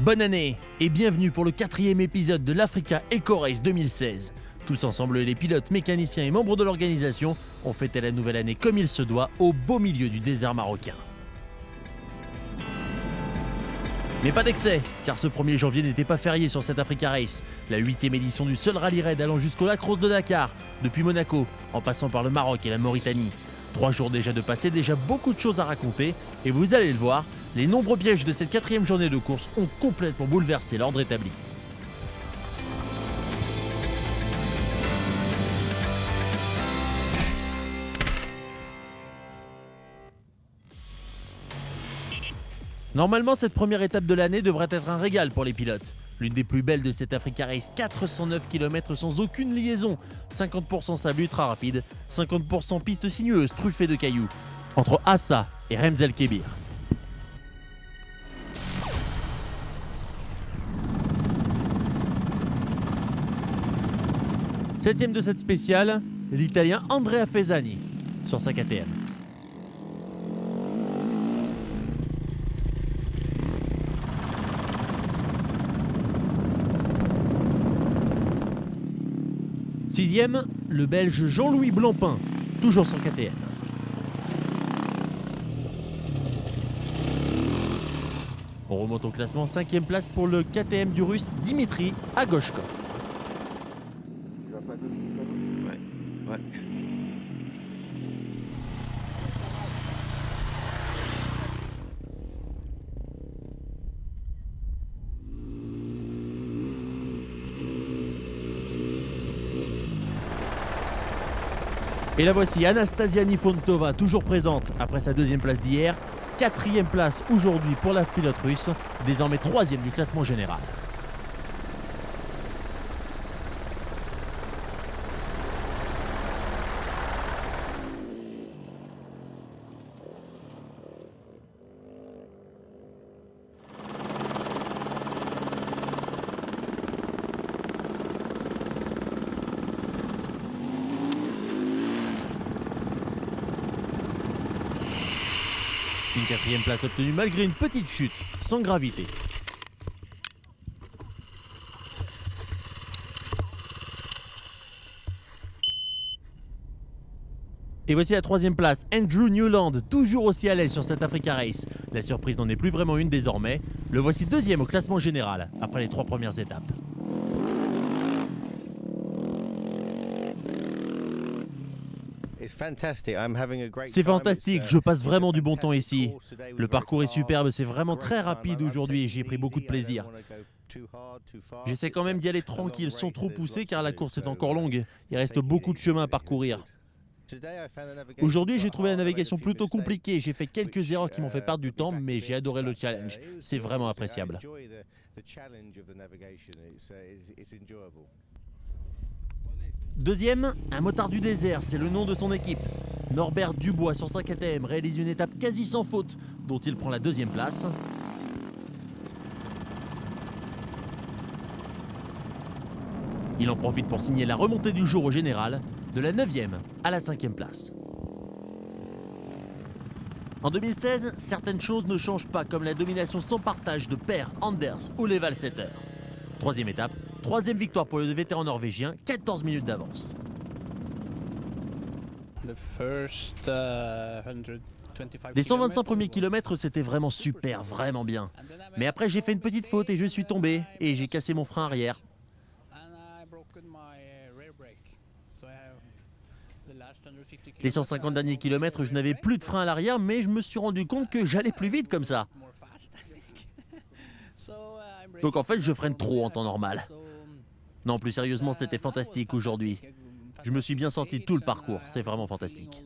Bonne année et bienvenue pour le 4e épisode de l'Africa Eco Race 2016. Tous ensemble, les pilotes, mécaniciens et membres de l'organisation ont fêté la nouvelle année comme il se doit au beau milieu du désert marocain. Mais pas d'excès, car ce 1er janvier n'était pas férié sur cette Africa Race, la 8e édition du seul rallye raid allant jusqu'au lac Rose de Dakar, depuis Monaco, en passant par le Maroc et la Mauritanie. 3 jours déjà de passé, déjà beaucoup de choses à raconter, et vous allez le voir, les nombreux pièges de cette 4e journée de course ont complètement bouleversé l'ordre établi. Normalement, cette première étape de l'année devrait être un régal pour les pilotes. L'une des plus belles de cette Africa Race, 409 km sans aucune liaison, 50% sable ultra rapide, 50% piste sinueuse truffée de cailloux, entre Assa et Rems El Kébir. Septième de cette spéciale, l'Italien Andrea Fesani sur sa KTM. Sixième, le Belge Jean-Louis Blancpain, toujours sur KTM. On remonte au classement, 5e place pour le KTM du Russe Dimitri Agoshkov. Ouais. Et la voici, Anastasia Nifontova, toujours présente après sa 2e place d'hier. 4e place aujourd'hui pour la pilote russe, désormais 3e du classement général. Une 4e place obtenue malgré une petite chute, sans gravité. Et voici la 3e place, Andrew Newland, toujours aussi à l'aise sur cette Africa Race. La surprise n'en est plus vraiment une désormais. Le voici 2e au classement général, après les 3 premières étapes. C'est fantastique, je passe vraiment du bon temps ici. Le parcours est superbe, c'est vraiment très rapide aujourd'hui et j'ai pris beaucoup de plaisir. J'essaie quand même d'y aller tranquille, sans trop pousser car la course est encore longue. Il reste beaucoup de chemin à parcourir. Aujourd'hui, j'ai trouvé la navigation plutôt compliquée. J'ai fait quelques erreurs qui m'ont fait perdre du temps, mais j'ai adoré le challenge. C'est vraiment appréciable. Deuxième, un motard du désert, c'est le nom de son équipe. Norbert Dubois sur sa KTM réalise une étape quasi sans faute, dont il prend la 2e place. Il en profite pour signer la remontée du jour au général, de la 9e à la 5e place. En 2016, certaines choses ne changent pas, comme la domination sans partage de Per, Anders ou les Valsetter. 3e étape, 3e victoire pour le vétéran norvégien, 14 minutes d'avance. Les 125 premiers kilomètres, c'était vraiment super, vraiment bien. Mais après, j'ai fait une petite faute et je suis tombé et j'ai cassé mon frein arrière. Les 150 derniers kilomètres, je n'avais plus de frein à l'arrière, mais je me suis rendu compte que j'allais plus vite comme ça. Donc en fait, je freine trop en temps normal. Non, plus sérieusement, c'était fantastique aujourd'hui. Je me suis bien senti tout le parcours, c'est vraiment fantastique.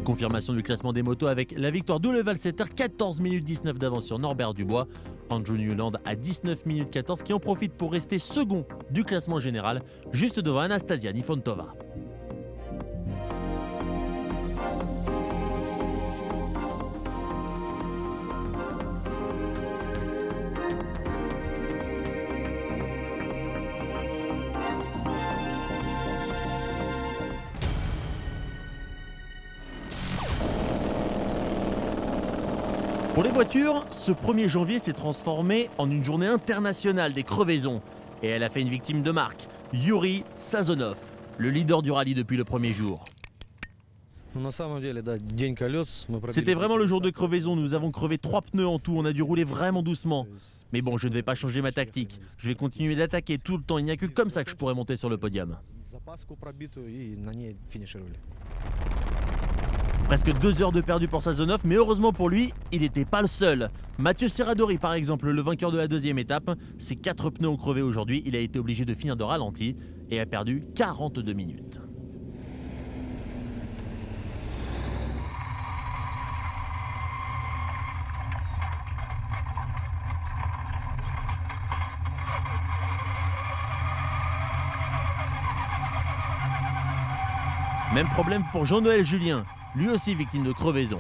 Confirmation du classement des motos avec la victoire d'Ole Valsetter, 14 minutes 19 d'avance sur Norbert Dubois. Andrew Newland à 19 minutes 14 qui en profite pour rester second du classement général, juste devant Anastasia Nifontova. Pour les voitures, ce 1er janvier s'est transformé en une journée internationale des crevaisons. Et elle a fait une victime de marque, Yuri Sazonov, le leader du rallye depuis le premier jour. C'était vraiment le jour de crevaison, nous avons crevé 3 pneus en tout, on a dû rouler vraiment doucement. Mais bon, je ne vais pas changer ma tactique, je vais continuer d'attaquer tout le temps, il n'y a que comme ça que je pourrais monter sur le podium. Presque 2 heures de perdu pour Sazonov, mais heureusement pour lui, il n'était pas le seul. Mathieu Serradori, par exemple, le vainqueur de la 2e étape, ses 4 pneus ont crevé aujourd'hui, il a été obligé de finir de ralenti et a perdu 42 minutes. Même problème pour Jean-Noël Julien, lui aussi victime de crevaison.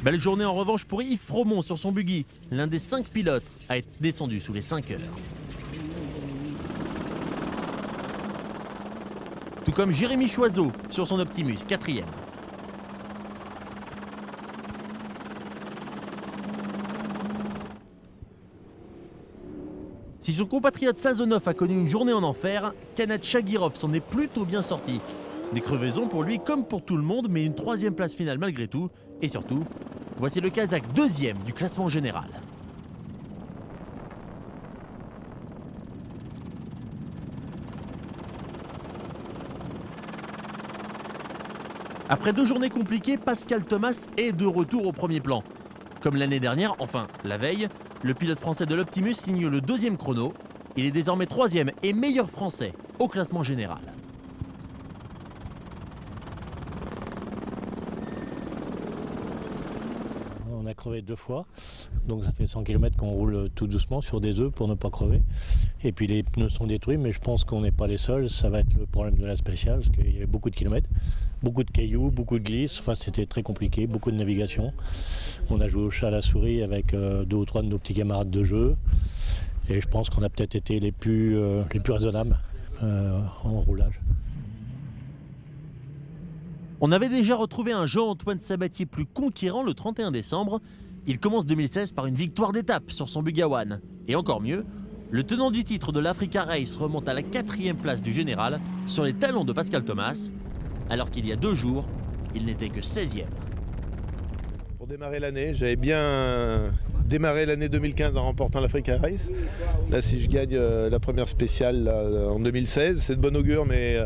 Belle journée en revanche pour Yves Fromont sur son buggy. L'un des 5 pilotes a été descendu sous les 5 heures. Tout comme Jérémy Choiseau sur son Optimus, 4e. Si son compatriote Sazonov a connu une journée en enfer, Kanat Chagirov s'en est plutôt bien sorti. Des crevaisons pour lui comme pour tout le monde, mais une 3e place finale malgré tout. Et surtout, voici le Kazakh 2e du classement général. Après 2 journées compliquées, Pascal Thomas est de retour au premier plan. Comme l'année dernière, enfin la veille, le pilote français de l'Optimus signe le 2e chrono. Il est désormais 3e et meilleur français au classement général. On a crevé 2 fois, donc ça fait 100 km qu'on roule tout doucement sur des œufs pour ne pas crever. Et puis les pneus sont détruits, mais je pense qu'on n'est pas les seuls. Ça va être le problème de la spéciale, parce qu'il y avait beaucoup de kilomètres, beaucoup de cailloux, beaucoup de glisses. Enfin, c'était très compliqué, beaucoup de navigation. On a joué au chat à la souris avec 2 ou 3 de nos petits camarades de jeu. Et je pense qu'on a peut-être été les plus raisonnables en roulage. On avait déjà retrouvé un Jean-Antoine Sabatier plus conquérant le 31 décembre. Il commence 2016 par une victoire d'étape sur son Bugawan. Et encore mieux, le tenant du titre de l'Africa Race remonte à la 4e place du général sur les talons de Pascal Thomas, alors qu'il y a 2 jours, il n'était que 16e. Pour démarrer l'année, j'avais bien démarré l'année 2015 en remportant l'Africa Race. Là, si je gagne la première spéciale là, en 2016, c'est de bon augure, mais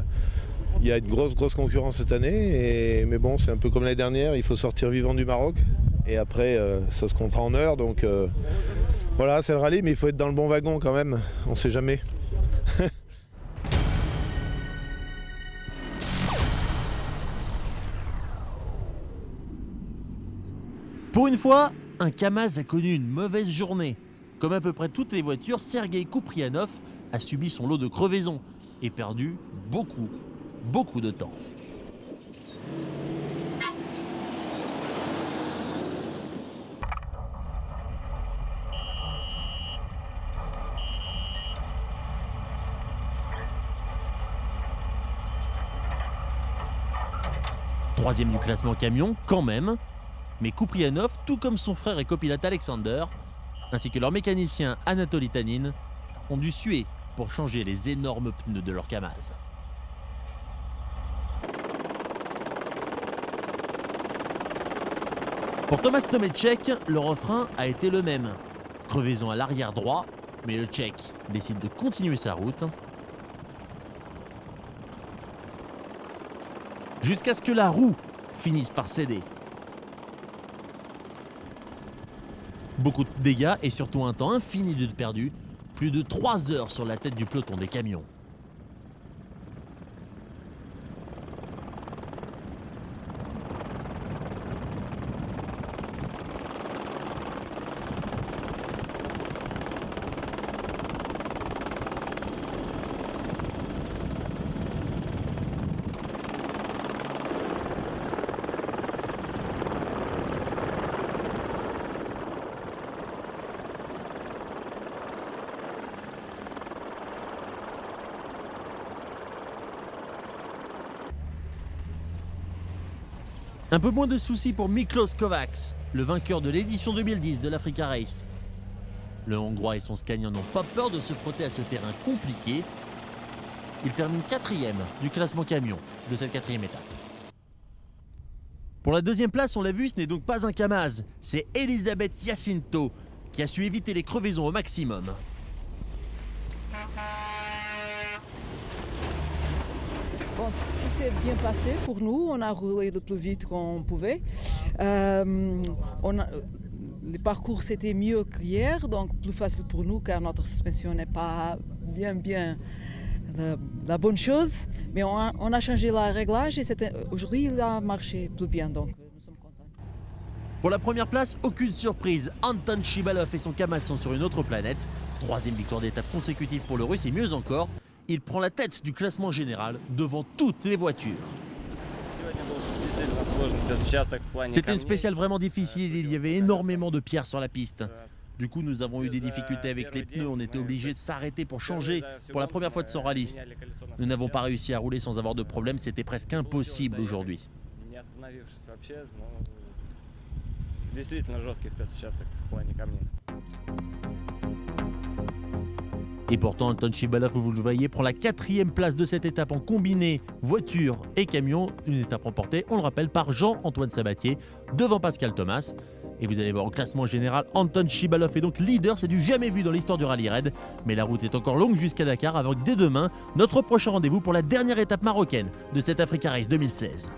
il y a une grosse concurrence cette année. Mais bon, c'est un peu comme l'année dernière, il faut sortir vivant du Maroc. Et après, ça se comptera en heures. Donc voilà, c'est le rallye, mais il faut être dans le bon wagon quand même. On ne sait jamais. Pour une fois, un Kamaz a connu une mauvaise journée. Comme à peu près toutes les voitures, Sergei Kuprianov a subi son lot de crevaisons et perdu beaucoup de temps. Troisième du classement camion, quand même. Mais Kuprianov, tout comme son frère et copilote Alexander, ainsi que leur mécanicien Anatoly Tanin, ont dû suer pour changer les énormes pneus de leur Kamaz. Pour Tomasz Tomeček, le refrain a été le même. Crevaison à l'arrière droit, mais le Tchèque décide de continuer sa route. jusqu'à ce que la roue finisse par céder. Beaucoup de dégâts et surtout un temps infini de perdu, plus de 3 heures sur la tête du peloton des camions. Un peu moins de soucis pour Miklos Kovacs, le vainqueur de l'édition 2010 de l'Africa Race. Le Hongrois et son Scania n'ont pas peur de se frotter à ce terrain compliqué. Il termine 4e du classement camion de cette 4e étape. Pour la 2e place, on l'a vu, ce n'est donc pas un Kamaz, c'est Elisabeth Jacinto qui a su éviter les crevaisons au maximum. Bon, tout s'est bien passé pour nous, on a roulé le plus vite qu'on pouvait. Le parcours c'était mieux qu'hier, donc plus facile pour nous car notre suspension n'est pas bien la bonne chose. Mais on a changé le réglage et aujourd'hui il a marché plus bien, donc nous sommes contents. Pour la première place, aucune surprise, Anton Chibalov et son Kamaz sont sur une autre planète. 3e victoire d'étape consécutive pour le Russe et mieux encore, il prend la tête du classement général devant toutes les voitures. C'était une spéciale vraiment difficile, il y avait énormément de pierres sur la piste. Du coup, nous avons eu des difficultés avec les pneus, on était obligé de s'arrêter pour changer pour la première fois de ce rallye. Nous n'avons pas réussi à rouler sans avoir de problème, c'était presque impossible aujourd'hui. Et pourtant, Anton Chibalov, vous le voyez, prend la 4e place de cette étape en combiné voiture et camion. Une étape remportée, on le rappelle, par Jean-Antoine Sabatier devant Pascal Thomas. Et vous allez voir au classement général, Anton Chibalov est donc leader, c'est du jamais vu dans l'histoire du rallye raid. Mais la route est encore longue jusqu'à Dakar avec dès demain notre prochain rendez-vous pour la dernière étape marocaine de cette Africa Race 2016.